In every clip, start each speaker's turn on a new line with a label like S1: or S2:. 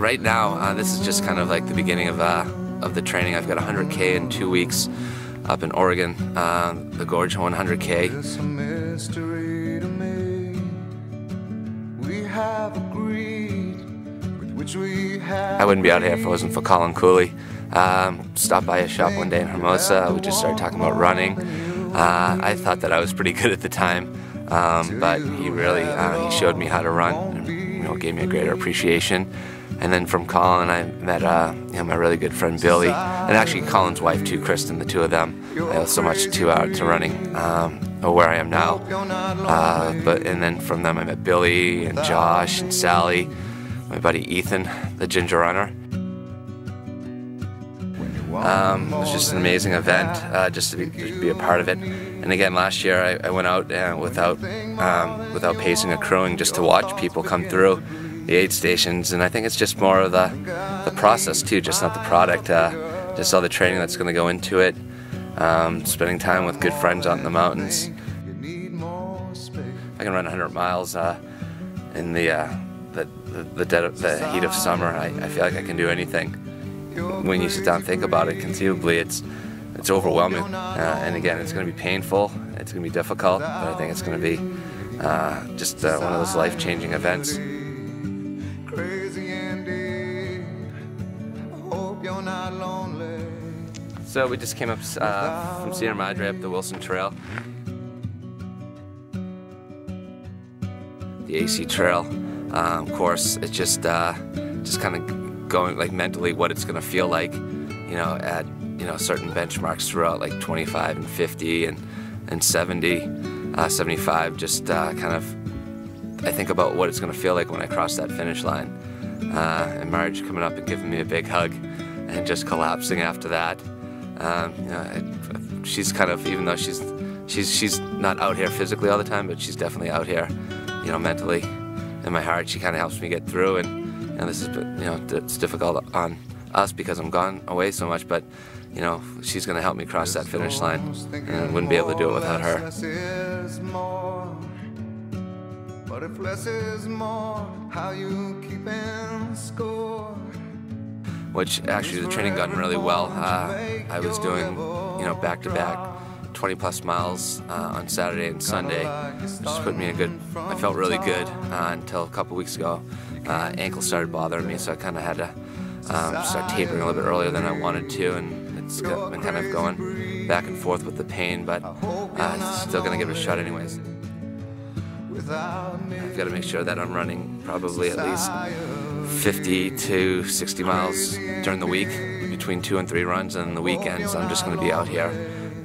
S1: right now, this is just kind of like the beginning of the training. I've got 100K in 2 weeks up in Oregon, the Gorge 100K.
S2: It's a mystery to me. We have agreed with which we have.
S1: I wouldn't be out here if it wasn't for Colin Cooley. Stopped by his shop one day in Hermosa. We just started talking about running. I thought that I was pretty good at the time, but he really he showed me how to run, and, gave me a greater appreciation. And then from Colin, I met my really good friend Billy, and actually Colin's wife too, Kristen. The two of them, I owe so much to running, or where I am now. And then from them, I met Billy and Josh and Sally, my buddy Ethan, the Ginger Runner. It was just an amazing event, just to be a part of it. And again, last year I went out without pacing or crewing, just to watch people come through the aid stations. And I think it's just more of the process too, just not the product. Just all the training that's going to go into it. Spending time with good friends out in the mountains. I can run 100 miles in the heat of summer. I feel like I can do anything. When you sit down and think about it, conceivably, it's overwhelming. And again, it's going to be painful. It's going to be difficult, but I think it's going to be just one of those life-changing events. So we just came up from Sierra Madre up the Wilson Trail, the AC Trail course. It's just kind of going like mentally what it's going to feel like, at certain benchmarks throughout, like 25 and 50 and 70, 75. Just kind of, I think about what it's going to feel like when I cross that finish line. And Marge coming up and giving me a big hug, and just collapsing after that. She's kind of, even though she's not out here physically all the time, but she's definitely out here, mentally. In my heart, she kind of helps me get through. And this is, it's difficult on us because I'm gone away so much, but she's going to help me cross that finish line, and I wouldn't be able to do it without her. But if less is more, how you keeping score? Which actually the training gotten really well. I was doing, back-to-back 20+ miles on Saturday and Sunday, which just put me in a good. I felt really good until a couple weeks ago. Ankle started bothering me, so I kind of had to start tapering a little bit earlier than I wanted to, and it's been kind of going back and forth with the pain, but still gonna give it a shot anyways. I've got to make sure that I'm running probably at least 50 to 60 miles during the week, between 2 and 3 runs, and the weekends I'm just going to be out here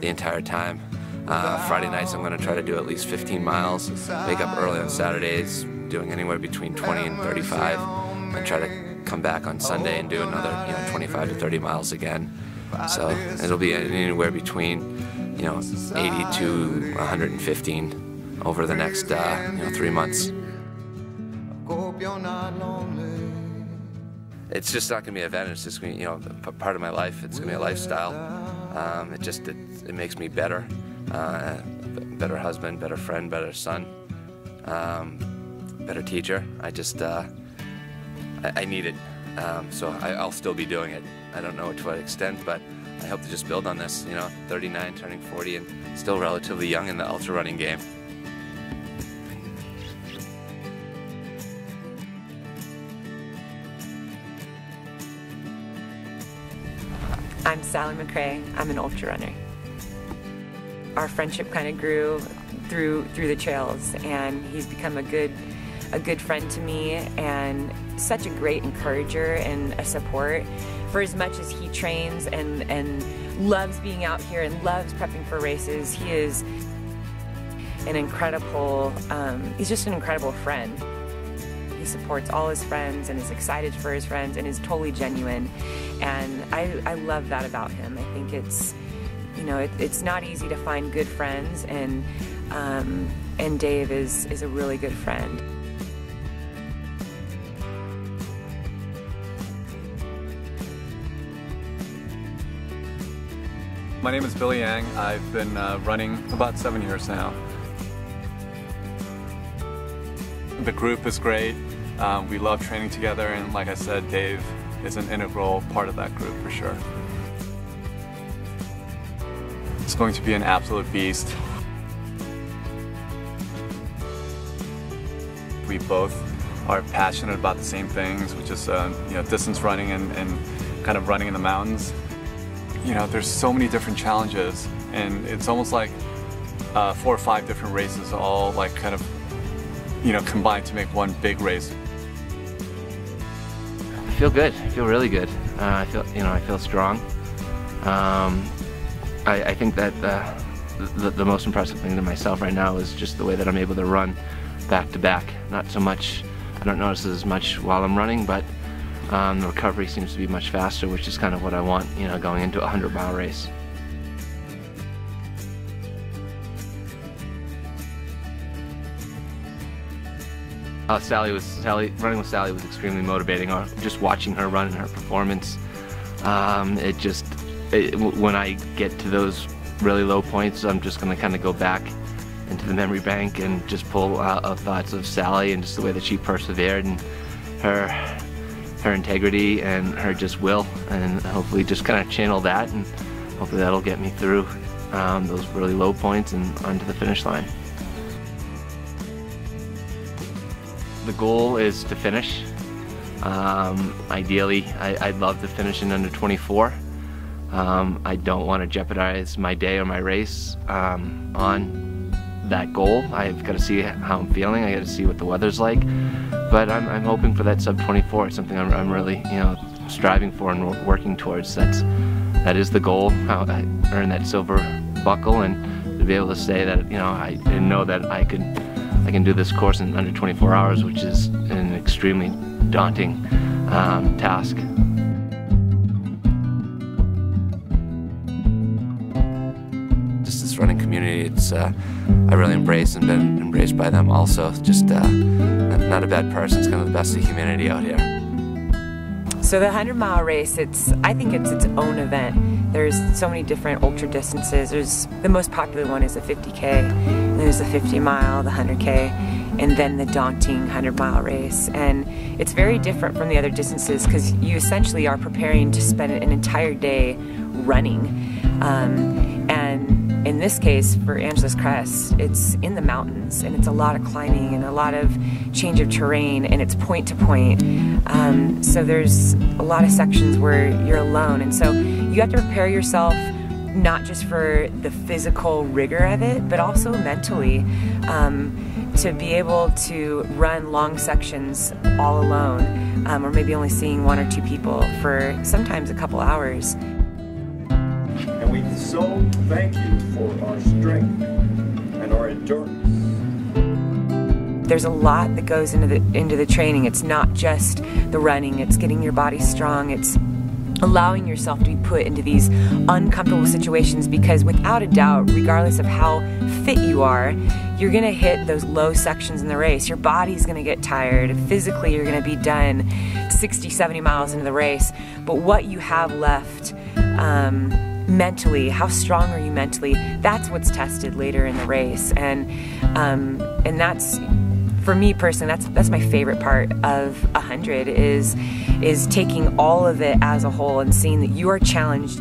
S1: the entire time. Friday nights I'm going to try to do at least 15 miles, wake up early on Saturdays, doing anywhere between 20 and 35, and try to come back on Sunday and do another 25 to 30 miles again. So it'll be anywhere between 80 to 115 over the next 3 months. It's just not going to be an event. It's just going to be part of my life. It's going to be a lifestyle. It makes me better, better husband, better friend, better son, better teacher. I need it. So I'll still be doing it. I don't know to what extent, but I hope to just build on this. 39, turning 40, and still relatively young in the ultra running game.
S3: I'm Sally McCrae. I'm an ultra runner. Our friendship kind of grew through the trails, and he's become a good friend to me, and such a great encourager and a support. For as much as he trains and loves being out here and loves prepping for races, he is an incredible, he's just an incredible friend. He supports all his friends and is excited for his friends and is totally genuine, and I love that about him. I think it's, it's not easy to find good friends, and Dave is a really good friend.
S4: My name is Billy Yang. I've been running about 7 years now. The group is great. We love training together, and like I said, Dave is an integral part of that group for sure. It's going to be an absolute beast. We both are passionate about the same things, which is distance running and kind of running in the mountains. There's so many different challenges, and it's almost like 4 or 5 different races all like kind of combined to make one big race.
S1: I feel good. I feel really good. I feel strong. I think that the most impressive thing to myself right now is just the way that I'm able to run back to back. Not so much, I don't notice as much while I'm running, but the recovery seems to be much faster, which is kind of what I want, going into a 100-mile race. Running with Sally was extremely motivating. Just watching her run and her performance, when I get to those really low points, I'm just going to kind of go back into the memory bank and just pull out thoughts of Sally and just the way that she persevered and her integrity and her just will, and hopefully just kind of channel that, and hopefully that'll get me through those really low points and onto the finish line. The goal is to finish. Ideally, I'd love to finish in under 24. I don't want to jeopardize my day or my race on that goal. I've got to see how I'm feeling. I got to see what the weather's like. But I'm hoping for that sub 24. It's something I'm really striving for and working towards. That is the goal. I earn that silver buckle, and to be able to say that I didn't know that I can do this course in under 24 hours, which is an extremely daunting task. Just this running community, I really embrace and been embraced by them also. Just not a bad person. It's kind of the best of humanity out here.
S3: So the 100-mile race, I think it's its own event. There's so many different ultra distances. The most popular one is the 50K, and there's the 50-mile, the 100K, and then the daunting 100-mile race. And it's very different from the other distances because you essentially are preparing to spend an entire day running. And in this case, for Angeles Crest, it's in the mountains, and it's a lot of climbing and a lot of change of terrain, and it's point to point. So there's a lot of sections where you're alone, and so you have to prepare yourself not just for the physical rigor of it, but also mentally to be able to run long sections all alone, or maybe only seeing 1 or 2 people for sometimes a couple hours.
S5: And we so thank you for our strength and our endurance.
S3: There's a lot that goes into the training. It's not just the running, it's getting your body strong, it's allowing yourself to be put into these uncomfortable situations, because without a doubt, regardless of how fit you are, you're gonna hit those low sections in the race. Your body's gonna get tired. Physically, you're gonna be done 60, 70 miles into the race. But what you have left, mentally, how strong are you mentally? That's what's tested later in the race, and that's, for me personally, that's my favorite part of 100 is taking all of it as a whole and seeing that you are challenged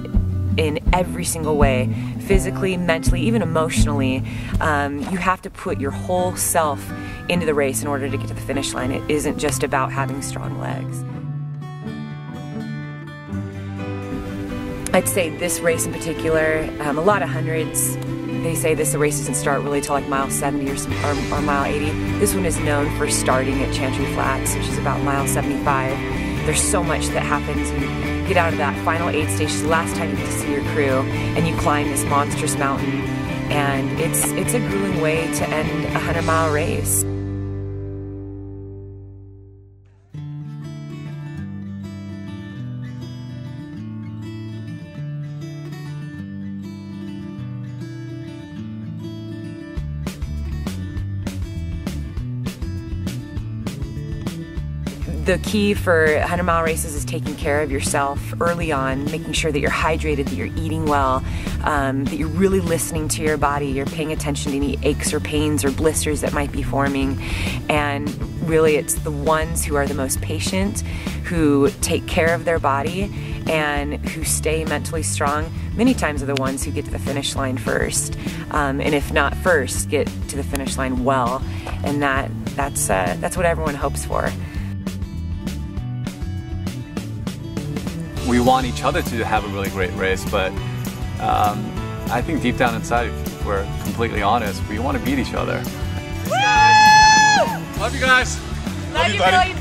S3: in every single way, physically, mentally, even emotionally. You have to put your whole self into the race in order to get to the finish line. It isn't just about having strong legs. I'd say this race in particular, a lot of hundreds, they say the race doesn't start really till like mile 70 or mile 80. This one is known for starting at Chantry Flats, which is about mile 75. There's so much that happens. You get out of that final aid station, the last time you get to see your crew, and you climb this monstrous mountain. And it's a grueling way to end a 100-mile race. The key for 100-mile races is taking care of yourself early on, making sure that you're hydrated, that you're eating well, that you're really listening to your body, you're paying attention to any aches or pains or blisters that might be forming, and really it's the ones who are the most patient, who take care of their body, and who stay mentally strong, many times are the ones who get to the finish line first. And if not first, get to the finish line well. And that's what everyone hopes for.
S4: We want each other to have a really great race, but I think deep down inside, if we're completely honest, we want to beat each other.
S6: Woo!
S4: Love you guys.
S6: Love you, buddy.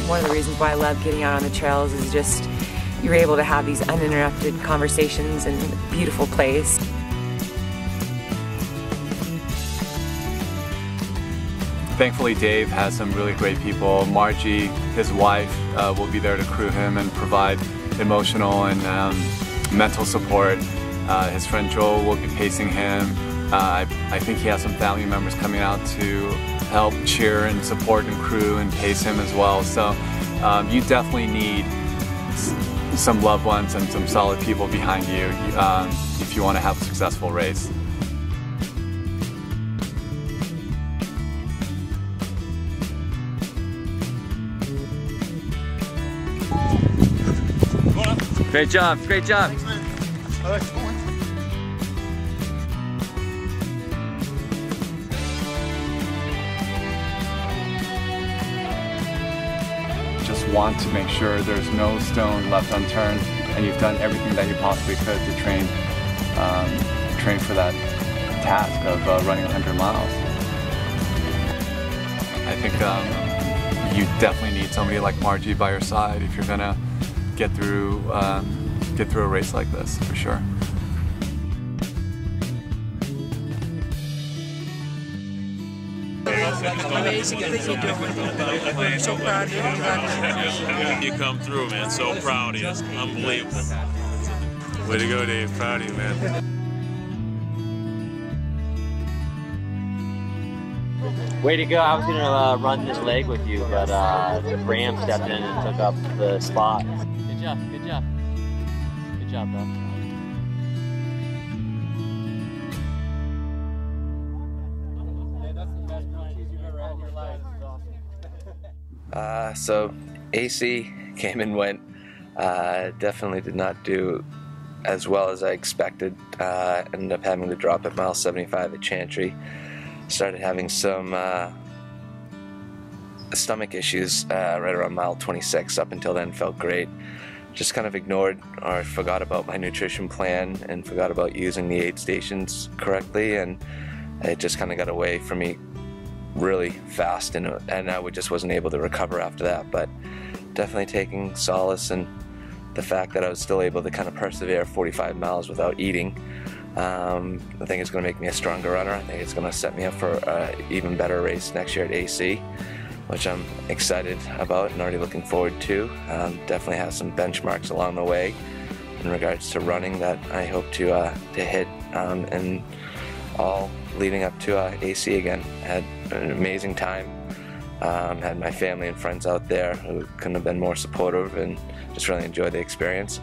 S3: One of the reasons why I love getting out on the trails is just you're able to have these uninterrupted conversations in a beautiful place.
S4: Thankfully, Dave has some really great people. Margie, his wife, will be there to crew him and provide emotional and mental support. His friend Joel will be pacing him. I think he has some family members coming out to help cheer and support and crew and pace him as well. So you definitely need some loved ones and some solid people behind you if you want to have a successful race.
S7: Great job, great job.
S4: Just want to make sure there's no stone left unturned, and you've done everything that you possibly could to train for that task of running 100 miles. I think you definitely need somebody like Margie by your side if you're gonna get through a race like this, for sure.
S8: Amazing everything you're doing. I'm so proud of you.
S9: You come through, man. So proud of you. It's unbelievable. Way to go, Dave. Proud of you, man.
S7: Way to go. I was gonna run this leg with you, but Bram stepped in and took up the spot. Good job, good job. Good job, bro.
S1: So AC came and went. Definitely did not do as well as I expected. Ended up having to drop at mile 75 at Chantry. Started having some stomach issues right around mile 26. Up until then felt great. Just kind of ignored or forgot about my nutrition plan and forgot about using the aid stations correctly, and it just kind of got away from me really fast, and I just wasn't able to recover after that. But definitely taking solace in the fact that I was still able to kind of persevere 45 miles without eating. I think it's going to make me a stronger runner. I think it's going to set me up for an even better race next year at AC, which I'm excited about and already looking forward to. Definitely have some benchmarks along the way in regards to running that I hope to hit, and all leading up to AC again. Had an amazing time. Had my family and friends out there who couldn't have been more supportive, and just really enjoyed the experience.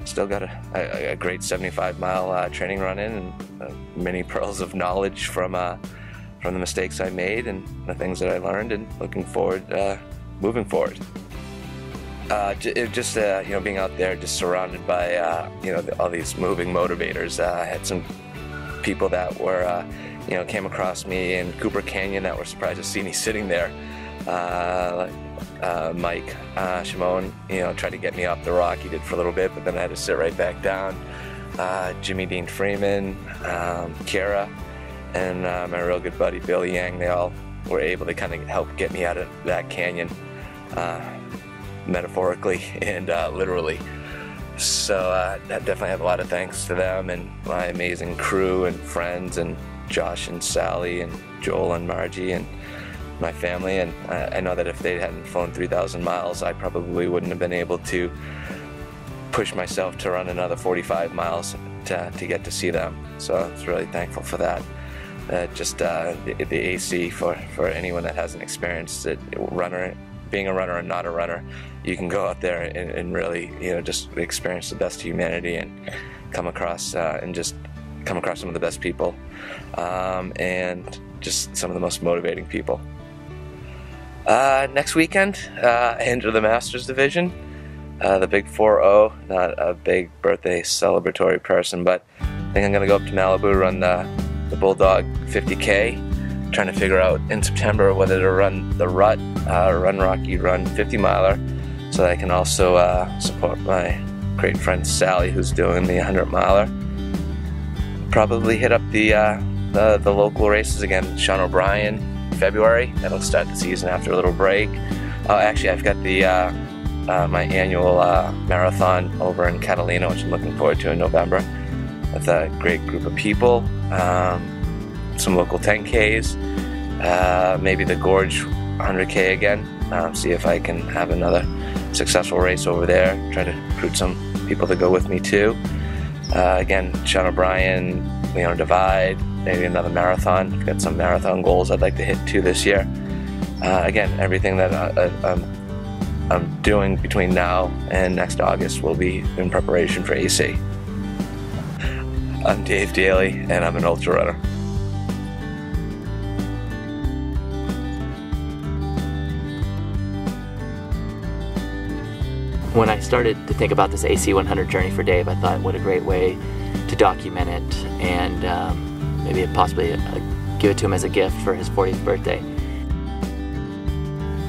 S1: Still got a great 75-mile training run in, and many pearls of knowledge from the mistakes I made and the things that I learned, and looking forward, moving forward. Just being out there, just surrounded by all these moving motivators. I had some people that were came across me in Cooper Canyon that were surprised to see me sitting there. Mike Shimon, tried to get me off the rock. He did for a little bit, but then I had to sit right back down. Jimmy Dean Freeman, Kara, and my real good buddy Bill Yang, they all were able to kind of help get me out of that canyon, metaphorically and literally. So I definitely have a lot of thanks to them and my amazing crew and friends, and Josh and Sally and Joel and Margie and my family. And I know that if they hadn't flown 3,000 miles, I probably wouldn't have been able to push myself to run another 45 miles to get to see them. So I was really thankful for that. The AC, for anyone that hasn't experienced it, being a runner and not a runner, you can go out there and really, you know, just experience the best of humanity and come across some of the best people, and just some of the most motivating people. Next weekend, enter the Masters division, the big 4-0. Not a big birthday celebratory person, but I think I'm gonna go up to Malibu, run the Bulldog 50K. Trying to figure out in September whether to run the Rut, Run Rocky Run 50 miler, so that I can also support my great friend Sally, who's doing the 100 miler. Probably hit up the local races again. Sean O'Brien, February. That'll start the season after a little break. Actually, I've got the my annual marathon over in Catalina, which I'm looking forward to in November, with a great group of people. Some local 10Ks, maybe the Gorge 100K again. See if I can have another successful race over there. Try to recruit some people to go with me too. Again, Sean O'Brien, Leona Divide, maybe another marathon. I've got some marathon goals I'd like to hit too this year. Again, everything that I'm doing between now and next August will be in preparation for AC. I'm Dave Daley, and I'm an ultra runner.
S6: When I started to think about this AC 100 journey for Dave, I thought what a great way to document it and maybe possibly give it to him as a gift for his 40th birthday.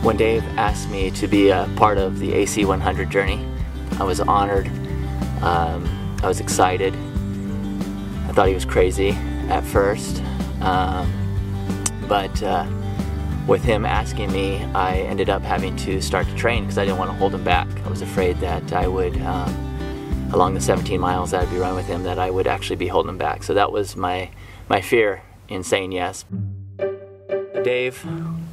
S6: When Dave asked me to be a part of the AC 100 journey, I was honored, I was excited. I thought he was crazy at first, but with him asking me, I ended up having to start to train because I didn't want to hold him back. I was afraid that I would, along the 17 miles that I'd be running with him, that I would actually be holding him back. So that was my fear in saying yes. Dave,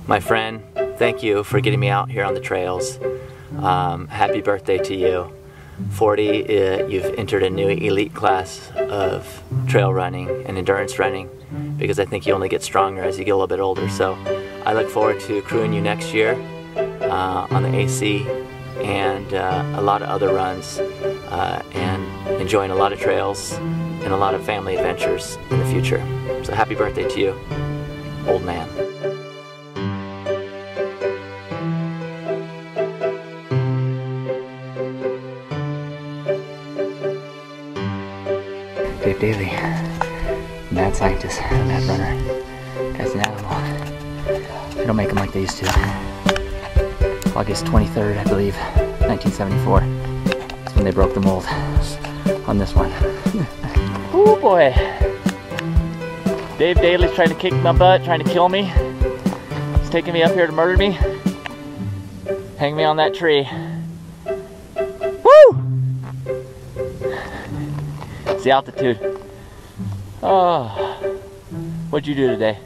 S6: my friend, thank you for getting me out here on the trails. Happy birthday to you. 40, you've entered a new elite class of trail running and endurance running, because I think you only get stronger as you get a little bit older. So I look forward to crewing you next year on the AC and a lot of other runs and enjoying a lot of trails and a lot of family adventures in the future. So happy birthday to you, old man. Dave Daley, mad scientist, mad runner. Guy's an animal. They don't make them like they used to. August 23rd, I believe, 1974. That's when they broke the mold on this one. Oh boy. Dave Daley's trying to kick my butt, trying to kill me. He's taking me up here to murder me. Hang me on that tree. Woo! It's the altitude. Oh, what'd you do today?